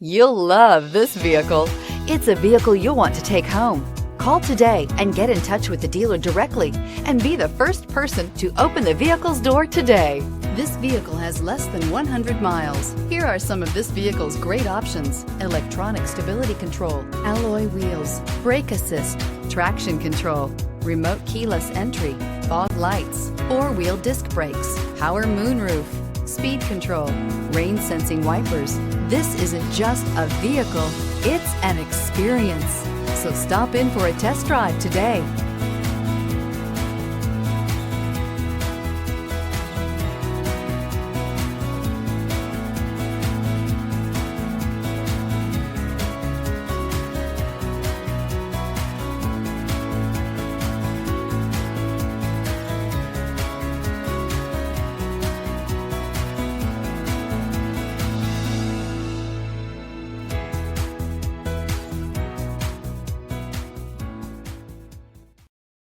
You'll love this vehicle. It's a vehicle you'll want to take home. Call today and get in touch with the dealer directly and be the first person to open the vehicle's door today. This vehicle has less than 100 miles. Here are some of this vehicle's great options: electronic stability control, alloy wheels, brake assist, traction control, remote keyless entry, fog lights, four-wheel disc brakes, power moonroof, speed control, rain sensing wipers. This isn't just a vehicle, it's an experience. So stop in for a test drive today.